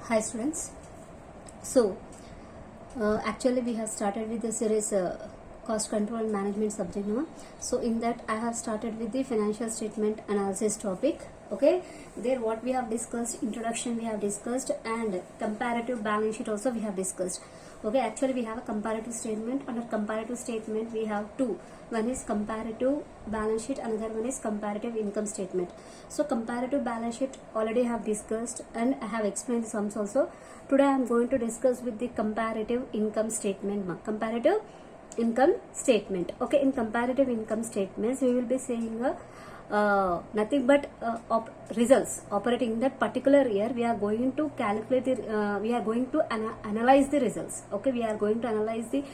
Hi students. So actually we have started with the series cost control and management subject now. So in that I have started with the financial statement analysis topic. Okay, there what we have discussed, introduction we have discussed, and comparative balance sheet also we have discussed. Okay, actually we have a comparative statement. Under comparative statement we have two. One is comparative balance sheet, another one is comparative income statement. So comparative balance sheet already have discussed and I have explained the sums also. Today I am going to discuss with the comparative income statement. Comparative income statement. Okay, in comparative income statements we will be saying nothing but results operating in that particular year. We are going to calculate the we are going to analyze the results. Okay, we are going to analyze the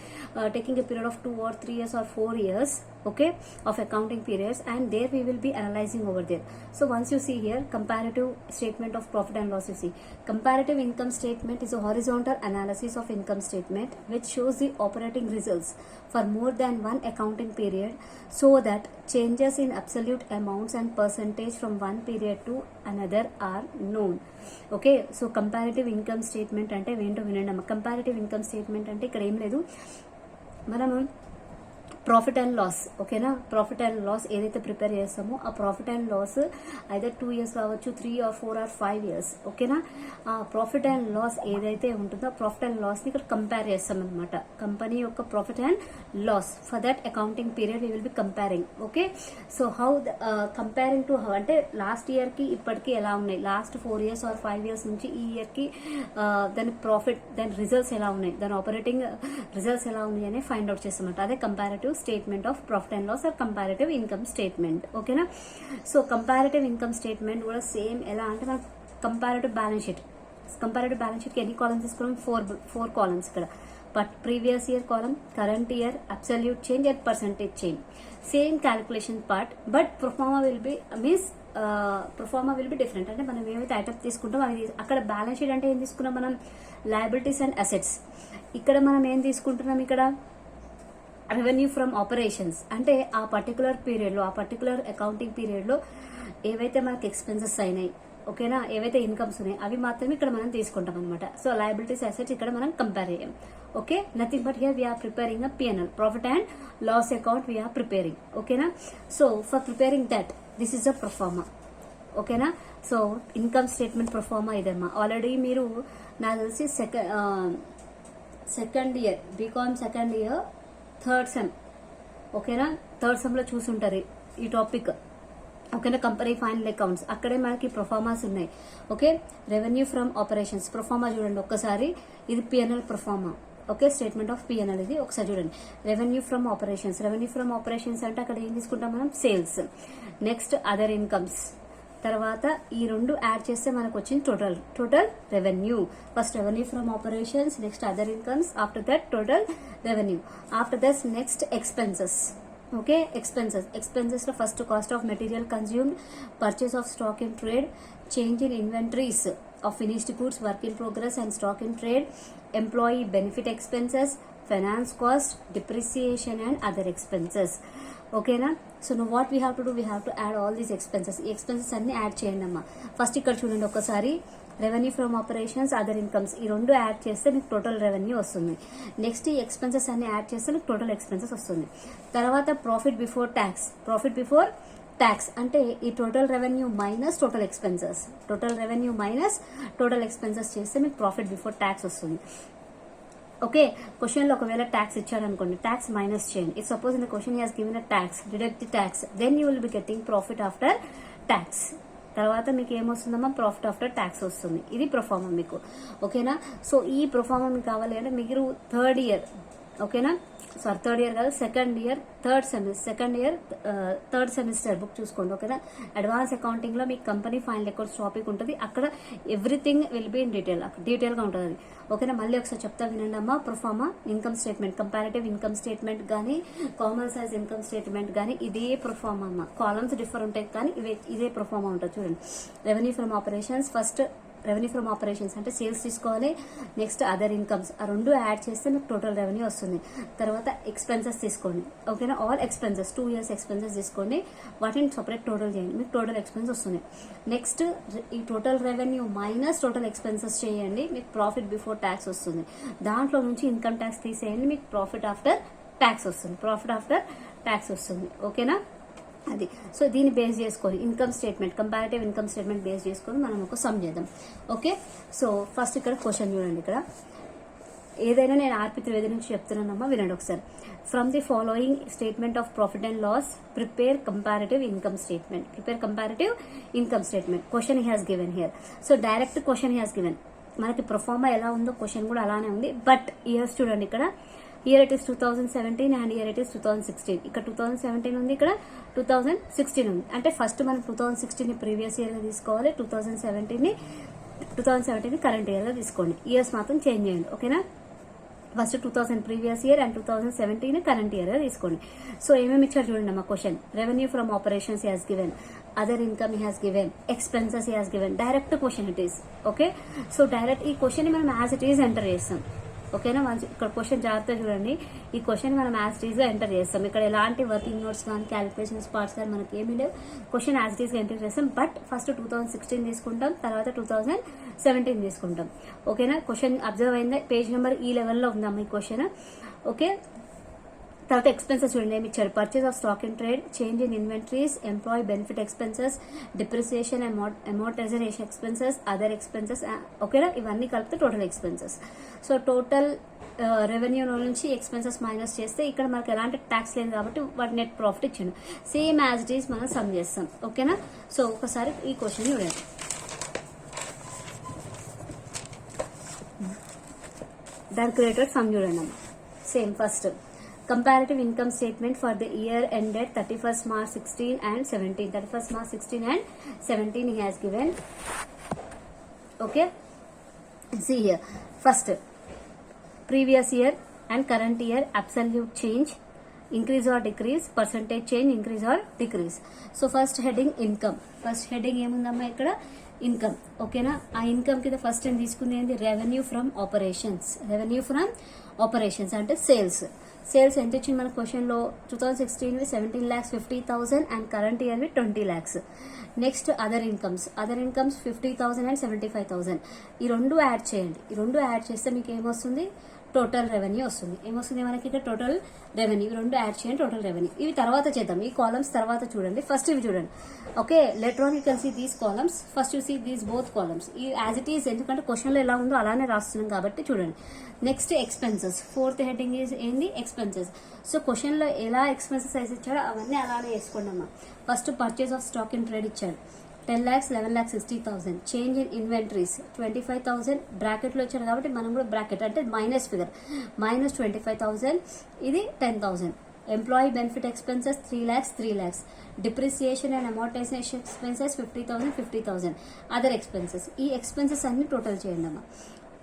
taking a period of 2 or 3 years or 4 years, okay, of accounting periods, and there we will be analyzing over there. So once you see here comparative statement of profit and loss, you see comparative income statement is a horizontal analysis of income statement which shows the operating results for more than one accounting period so that changes in absolute amounts and percentage from one period to another are known. Okay, so comparative income statement అంటే ఏంటో వినండి. Comparative income statement అంటే ఇక్కడ ఏం లేదు, మనము profit and loss, ఓకేనా, profit and loss ఏదైతే ప్రిపేర్ చేస్తామో ఆ ప్రాఫిట్ అండ్ లాస్ అయితే 2 years కావచ్చు, 3 or 4 or 5 years, ఓకేనా. ఆ ప్రాఫిట్ అండ్ లాస్ ఏదైతే ఉంటుందో ప్రాఫిట్ అండ్ లాస్ ని ఇక్కడ కంపేర్ చేస్తాం అనమాట. కంపెనీ యొక్క profit and loss for that accounting period we will be comparing. Okay, so how comparing to how అంటే లాస్ట్ ఇయర్ కి ఇప్పటికి ఎలా ఉన్నాయి, లాస్ట్ 4 years or 5 years నుంచి ఈ ఇయర్ కి దాని ప్రాఫిట్, దాని రిజల్ట్స్ ఎలా ఉన్నాయి, దాని ఆపరేటింగ్ రిజల్ట్స్ ఎలా ఉన్నాయి అని ఫైండ్ అవుట్ చేస్తామంట. అదే comparative statement of profit and loss or comparative income statement. ఓకేనా. సో కంపారిటివ్ ఇన్కమ్ స్టేట్మెంట్ కూడా సేమ్ ఎలా అంటే మనం comparative balance sheet, comparative balance sheet కి ఎన్ని కాలమ్స్ తీసుకున్నాం, 4 columns ఇక్కడ. But previous year column, current year, absolute change and percentage change, same calculation part, but proforma will be means proforma will be different. అంటే మనం ఏమైతే item తీసుకుంటాం అది అక్కడ బ్యాలెన్స్ షీట్ అంటే ఏం తీసుకున్నాం మనం, లయబిలిటీస్ అండ్ అసెట్స్. ఇక్కడ మనం ఏం తీసుకుంటున్నాం, ఇక్కడ రెవెన్యూ ఫ్రమ్ ఆపరేషన్స్ అంటే ఆ పర్టికులర్ పీరియడ్లో, ఆ పర్టికులర్ అకౌంటింగ్ పీరియడ్లో ఏవైతే మనకి ఎక్స్పెన్సెస్ అయినాయి, ఓకేనా, ఏవైతే ఇన్కమ్స్ ఉన్నాయి అవి మాత్రమే ఇక్కడ మనం తీసుకుంటాం అనమాట. సో లయబిలిటీస్ అసెట్స్ ఇక్కడ మనం కంపేర్ చేయం. Okay, nothing but here we are preparing a PNL, profit and loss account we are preparing. ఓకేనా. So for preparing that this is a proforma. ఓకేనా. సో ఇన్కమ్ స్టేట్మెంట్ ప్రొఫార్మా ఇదమ్మా. ఆల్రెడీ మీరు నాకు తెలిసి second year BCom second year third sem, ఓకేనా, third sem లో చూసుంటారు ఈ టాపిక్. ఓకేనా, కంపెనీ ఫైనల్ అకౌంట్స్ అక్కడే మనకి ప్రొఫార్మాస్ ఉన్నాయి. Okay, revenue from operations proforma చూడండి ఒక్కసారి, ఇది PNL proforma. Okay, statement of PNL ఇది ఒకసారి చూడండి. Revenue from operations, revenue from operations అంటే అక్కడ ఏం తీసుకుంటాం మనం, సేల్స్. నెక్స్ట్ అదర్ ఇన్కమ్స్, తర్వాత ఈ రెండు యాడ్ చేస్తే మనకు వచ్చింది total revenue. First revenue from operations, next other incomes, after that total revenue, after that next expenses. Okay, expenses లో first cost of material consumed, purchase of stock in trade, change in inventories of finished goods, work in progress and stock in trade, employee benefit expenses, finance cost, depreciation and other expenses. ఓకేనా. So know what we have to do, we have to add all these expenses. ఈ expenses అన్ని add చేయండి అమ్మా. First ఇక్కడ చూడండి ఒక్కసారి, revenue from operations, other incomes ఈ రెండు యాడ్ చేస్తే మీకు టోటల్ రెవెన్యూ వస్తుంది. నెక్స్ట్ ఈ ఎక్స్పెన్సెస్ అన్ని యాడ్ చేస్తే మీకు టోటల్ ఎక్స్పెన్సెస్ వస్తుంది. తర్వాత profit before tax, profit before tax అంటే ఈ total revenue minus total expenses, total revenue minus total expenses చేస్తే మీకు ప్రాఫిట్ బిఫోర్ ట్యాక్స్ వస్తుంది. ఓకే, క్వశ్చన్ లో ఒకవేళ ట్యాక్స్ ఇచ్చాడు అనుకోండి, ట్యాక్స్ మైనస్ చేయండి. If suppose in the question has given a tax, deduct the tax, then you will be getting profit after tax. తర్వాత మీకు ఏమొస్తుందమ్మా, ప్రాఫిట్ ఆఫ్టర్ ట్యాక్స్ వస్తుంది. ఇది ప్రొఫార్మా మీకు. ఓకేనా. సో ఈ ప్రొఫార్మా మీకు కావాలి అంటే మీరు థర్డ్ ఇయర్, ఓకేనా, సారీ థర్డ్ ఇయర్ కాదు, second year third semester book చూసుకోండి. ఓకేనా. అడ్వాన్స్ అకౌంటింగ్ లో మీకు కంపెనీ ఫైనల్ అకౌంట్స్ టాపిక్ ఉంటుంది. అక్కడ everything will be in detail గా ఉంటుంది అది. ఓకేనా. మళ్ళీ ఒకసారి చెప్తా వినండి అమ్మా. Proforma income statement, comparative income statement గానీ, కామన్ సైజ్ ఇన్కమ్ స్టేట్మెంట్ గానీ ఇదే ప్రొఫార్మా అమ్మా. కాలమ్స్ డిఫర్ ఉంటాయి కానీ ఇదే ప్రొఫార్మా ఉంటుంది. చూడండి, revenue from operations first revenue from operations అంటే సేల్స్ తీసుకోవాలి, నెక్స్ట్ అదర్ ఇన్కమ్స్, ఆ రెండు యాడ్ చేస్తే మీకు టోటల్ రెవెన్యూ వస్తుంది. తర్వాత ఎక్స్పెన్సెస్ తీసుకోండి, ఓకేనా, ఆల్ ఎక్స్పెన్సెస్ 2 years ఎక్స్పెన్సెస్ తీసుకోండి, వాటిని సపరేట్ టోటల్ చేయండి, మీకు టోటల్ ఎక్స్పెన్స్ వస్తుంది. నెక్స్ట్ ఈ total revenue minus total expenses చేయండి, మీకు ప్రాఫిట్ బిఫోర్ ట్యాక్స్ వస్తుంది. దాంట్లో నుంచి ఇన్కమ్ ట్యాక్స్ తీసేయండి, మీకు ప్రాఫిట్ ఆఫ్టర్ ట్యాక్స్ వస్తుంది, ప్రాఫిట్ ఆఫ్టర్ ట్యాక్స్ వస్తుంది, ఓకేనా. అది సో దీన్ని బేస్ చేసుకొని income statement, comparative income statement base చేసుకొని మనం ఒక సమ్ చేద్దాం. ఓకే, సో ఫస్ట్ ఇక్కడ క్వశ్చన్ చూడండి. ఇక్కడ ఏదైనా నేను ఆర్పి త్రివేది నుంచి చెప్తున్నానమ్మా, వినండి ఒకసారి. From the following statement of profit and loss prepare comparative income statement. Prepare comparative income statement. Question he has given here. So direct question he has given. మనకి ప్రొఫార్మా ఎలా ఉందో క్వశ్చన్ కూడా అలానే ఉంది, బట్ ఇయర్స్ చూడండి. ఇక్కడ year it is 2017 and year it is 2016. ఇక్కడ 2017 ఉంది, ఇక్కడ 2016 ఉంది. అంటే ఫస్ట్ మనం 2016 ని ప్రీవియస్ ఇయర్ గా తీసుకోవాలి, 2017 ని కరెంట్ ఇయర్ గా తీసుకోండి. ఇయర్స్ మాత్రం చేంజ్ చేయండి, ఓకేనా. First 2000 previous year and 2017 current year గా తీసుకోండి. సో ఏమేమి ఇచ్చారు చూడండి అమ్మా question. Revenue from operations he has given, other income he has given, expenses he has given. Direct question it is, okay. So direct ఈ question ని మనం as it is enter చేస్తాం, ఓకేనా. ఇక్కడ క్వశ్చన్ జాగ్రత్తగా చూడండి. ఈ క్వశ్చన్ మనం యాజ్ ఇట్ ఈస్ గా ఎంటర్ చేస్తాం. ఇక్కడ ఎలాంటి వర్కింగ్ నోట్స్ కానీ క్యాలిక్యులేషన్స్ పార్ట్స్ కానీ మనకి ఏమీ లేవు. క్వశ్చన్ యాజ్ ఇట్ ఈస్ గా ఎంటర్ చేస్తాం, బట్ ఫస్ట్ 2016 తీసుకుంటాం, తర్వాత 2017 తీసుకుంటాం, ఓకేనా. క్వశ్చన్ అబ్జర్వ్ అయిందా? పేజ్ నెంబర్ ఈ లెవెల్లో ఉందమ్మా ఈ క్వశ్చన్, ఓకే. తర్వాత ఎక్స్పెన్సెస్ చూడండి ఏమి ఇచ్చారు. Purchase of stock in trade, change in inventories, employee benefit expenses, depreciation amortisation expenses, other expenses, ఓకేనా. ఇవన్నీ కలిపితే total expenses. So total revenue నుంచి ఎక్స్పెన్సెస్ మైనస్ చేస్తే ఇక్కడ మనకి ఎలాంటి ట్యాక్స్ లేదు కాబట్టి వాటి నెట్ ప్రాఫిట్ ఇచ్చిండు. సేమ్ యాజ్ ఇట్ ఈస్ మనం సమ్ చేస్తాం, ఓకేనా. సో ఒకసారి ఈ క్వశ్చన్ చూడండి. దాని క్రియేటెడ్ సమ్ చూడండి అమ్మ. Same first comparative income statement for the year ended 31st March 16 and 17. 31st March 16 and 17 he has given, okay. See here, first previous year and current year absolute change, increase or decrease, percentage change, increase or decrease. So first heading income. First heading ఏముందమ్మా ఇక్కడ income, ఓకేనా. ఆ income కింద first ఏం తీసుకుంది ఏంటి? Revenue from operations. Revenue from operations అంటే sales. Sales ఎంత వచ్చింది మన క్వశ్చన్ లో? 2016 17,50,000 and current year 20 lakhs. Next other incomes. Other incomes 50,000 and 75,000. ఈ రెండు యాడ్ చేయండి. ఈ రెండు యాడ్ చేస్తే మీకు ఏమొస్తుంది? టోటల్ రెవెన్యూ వస్తుంది. ఏమొస్తుంది మనకి ఇక్కడ? Total revenue. రెండు యాడ్ చేయండి, టోటల్ రెవెన్యూ. ఇవి తర్వాత చేద్దాం, ఈ కాలమ్స్ తర్వాత చూడండి. ఫస్ట్ ఇవి చూడండి, okay. Later on you can see these columns. First you see these both columns. ఈ యాజ్ ఇట్ ఈస్, ఎందుకంటే క్వశ్చన్లో ఎలా ఉందో అలానే రాస్తున్నాం కాబట్టి చూడండి. Next expenses. Fourth heading is ఏంది? ఎక్స్పెన్సెస్. సో క్వశ్చన్లో ఎలా ఎక్స్పెన్సెస్ అయితే ఇచ్చారో అవన్నీ అలానే వేసుకోండి అమ్మా. First purchase of stock in trade ఇచ్చారు 10 lakhs, 11,60,000. Change in inventories 25,000. బ్రాకెట్లో ఇచ్చారు కాబట్టి మనం కూడా బ్రాకెట్ అంటే మైనస్ ఫిగర్, మైనస్ 25,000. ఇది 10,000. Employee benefit expenses 3 lakhs, 3 lakhs. Depreciation and amortisation expenses 50,000, 50,000. Other expenses. ఈ ఎక్స్పెన్సెస్ అన్ని టోటల్ చేయండి అమ్మా,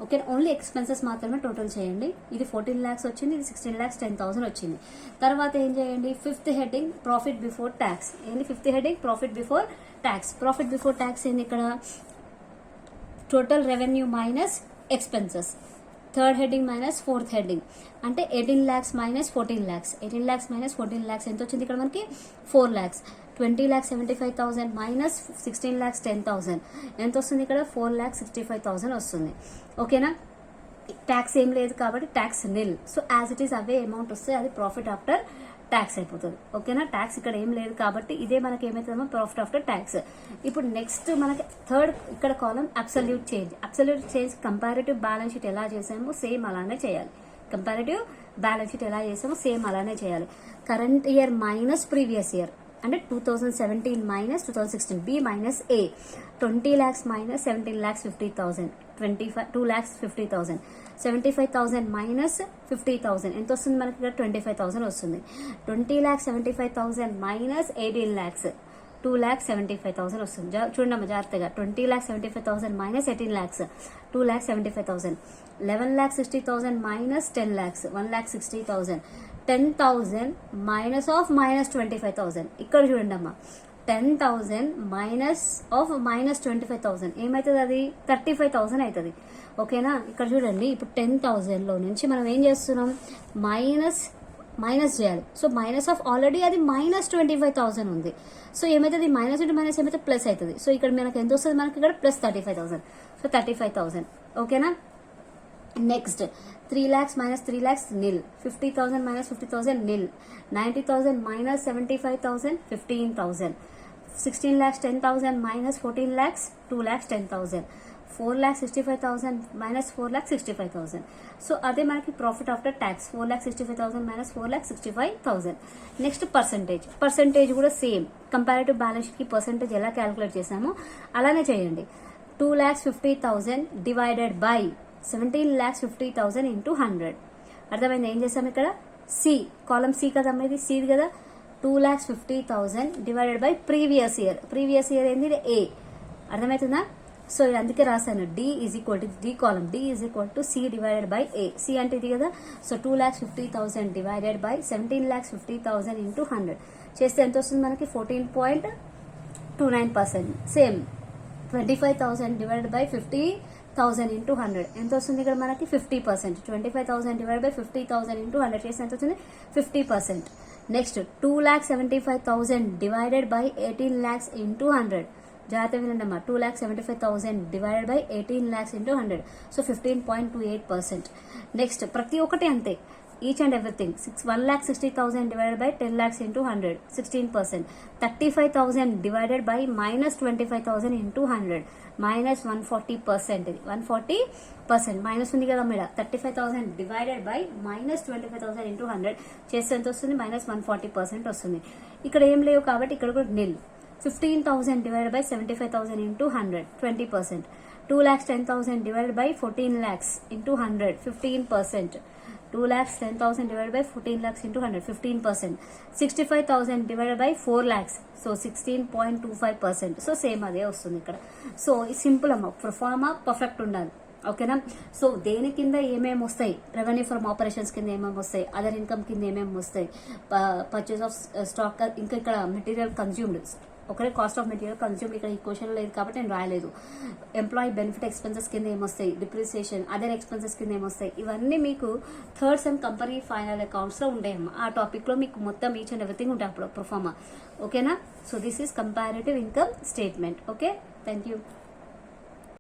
ఓకే. ఓన్లీ ఎక్స్పెన్సెస్ మాత్రమే టోటల్ చేయండి. ఇది 14 lakhs వచ్చింది, ఇది 16 lakhs, 10,000 వచ్చింది. తర్వాత ఏం చేయండి? Fifth heading profit before tax. ఏంటి fifth heading? Profit before tax. Profit before tax ఏంది ఇక్కడ? Total revenue minus expenses. Third heading minus fourth heading అంటే 18 lakhs minus 14 lakhs. 18 lakhs minus 14 lakhs ఎంత వచ్చింది ఇక్కడ మనకి? 4 lakhs. 20,75,000 మైనస్ 16 lakhs 10,000 ఎంత వస్తుంది ఇక్కడ? 4,65,000 వస్తుంది, ఓకేనా. ట్యాక్స్ ఏం లేదు కాబట్టి tax nil. So as it is away amount వస్తే అది ప్రాఫిట్ ఆఫ్టర్ ట్యాక్స్ అయిపోతుంది, ఓకేనా. ట్యాక్స్ ఇక్కడ ఏం లేదు కాబట్టి ఇదే మనకి ఏమవుతుందో ప్రాఫిట్ ఆఫ్టర్ ట్యాక్స్. ఇప్పుడు నెక్స్ట్ మనకి థర్డ్ ఇక్కడ column absolute change. Absolute change comparative balance sheet ఎలా చేసామో సేమ్ అలానే చేయాలి. కంపారిటివ్ బ్యాలెన్స్ షీట్ ఎలా చేసామో సేమ్ అలానే చేయాలి. Current year minus previous year అంటే 2017 మైనస్ 2016. బి మైనస్ ఏ. 20 lakhs మైనస్ 17,50,000. 2,50,000. 75,000 మైనస్ 50,000 ఎంత వస్తుంది మనకి ఇక్కడ? 25,000 వస్తుంది. 20,75,000 మైనస్ 18 lakhs 2,75,000 వస్తుంది. చూడమ్మా జాగ్రత్తగా. 20,75,000 minus 18 lakhs 2,75,000. 11,60,000 minus 10 lakhs 1,60,000. 10,000 minus of minus 25,000. ఇక్కడ చూడండి అమ్మా, 10,000 మైనస్ ఆఫ్ మైనస్ 25,000 ఏమవుతుంది, అది 35,000 అవుతుంది. ఓకేనా, ఇక్కడ చూడండి ఇప్పుడు 10,000లో నుంచి మనం ఏం చేస్తున్నాం, మైనస్ చేయాలి. సో మైనస్ ఆఫ్ ఆల్రెడీ అది మైనస్ 25,000 ఉంది. సో ఏమవుతుంది, మైనస్ ఇంటూ మైనస్ ఏమైతే ప్లస్ అవుతుంది. సో ఇక్కడ మనకి ఎంత వస్తుంది, మనకి ఇక్కడ ప్లస్ 35,000. సో 35,000. ఓకేనా, next 3 lakhs minus 3 lakhs nil, 50,000 minus 50,000 nil, 90,000 minus 75,000 15,000, 16 lakhs 10,000 minus 14 lakhs 2 lakhs 10,000, 4 lakhs 65,000 minus 4 lakhs 65,000. So అదే మనకి profit after tax 4 lakhs 65,000 minus 4 lakhs 65,000. Next percentage కూడా సేమ్ కంపారిటివ్ బ్యాలెన్స్ కి పర్సంటేజ్ ఎలా క్యాలిక్యులేట్ చేసామో అలానే చేయండి. 2,50,000 divided by 17,50,000 into 100. అర్థమైంది ఏం చేసాం ఇక్కడ, సి కాలం సి కదా ఇది సి కదా. 2,50,000 డివైడెడ్ బై ప్రీవియస్ ఇయర్ ఏంది ఏ. అర్థమవుతుందా, సో ఇది అందుకే రాశాను D is equal to D column, D is equal to C divided by A. C అంటే ఇది కదా. సో 2,50,000 డివైడెడ్ బై 17,50,000 ఇంటూ 100 చేస్తే ఎంత వస్తుంది మనకి 14.29%. సేమ్ 25,000 డివైడెడ్ బై 50,000 ఇంటూ 100 ఎంత వస్తుంది ఇక్కడ మనకి 50%. 25,000 డివైడ్ బై 50,000 ఇంటూ 100 చేస్తే ఎంత వస్తుంది 50%. Next 2,75,000 divided by 18 lakhs into 100. జాగ్రత్త వినండి అమ్మా, 2,75,000 divided by 18 lakhs into 100. So 15.28%. Next ప్రతి ఒక్కటి అంతే, each and everything. 1,60,000 divided by 10 lakhs into 100 16%. 35,000 divided by minus 25,000 into 100 minus 140%. ఇది 140% మైనస్ ఉంది కదా madam. 35,000 divided by minus 25,000 into 100 చేస్తే ఎంత వస్తుంది, మైనస్ 140% వస్తుంది. ఇక్కడ ఏం లేవు కాబట్టి ఇక్కడ కూడా నిల్. 15,000 divided by 75,000 into 100 20%. 2,10,000 divided by 14 lakhs into 100 15%. 2,10,000 divided by 14 lakhs into 100 15%. 65,000 divided by 4 lakhs, so 16.25%. So same అదే వస్తుంది ఇక్కడ. సో సింపుల్ అమ్మ, ప్రొఫార్మా పర్ఫెక్ట్ ఉండాలి. ఓకేనా, సో దేని కింద ఏమేమి వస్తాయి, రెవెన్యూ ఫ్రమ్ ఆపరేషన్స్ కింద ఏమేమి వస్తాయి, అదర్ ఇన్కమ్ కింద ఏమేమి వస్తాయి, పర్చేస్ ఆఫ్ స్టాక్, ఇంకా ఇక్కడ మెటీరియల్ కన్జ్యూమ్డ్, ఒకరే కాస్ట్ ఆఫ్ మెటీరియల్ కన్జ్యూమ్ ఇక్కడ ఈ క్వశ్చన్ లేదు కాబట్టి నేను రాయలేదు. ఎంప్లాయీ బెనిఫిట్ ఎక్స్పెన్సెస్ కింద ఏమొస్తాయి, డిప్రిసియేషన్, అదర్ ఎక్స్పెన్సెస్ కింద ఏమొస్తాయి, ఇవన్నీ మీకు third sem company final accounts లో ఉంటాయమ్మా. ఆ టాపిక్ లో మీకు మొత్తం ఈచ్ అండ్ ఎవ్రీథింగ్ ఉంటాయి అప్పుడు ప్రొఫార్మా. ఓకేనా, so this is comparative income statement. Okay, thank you.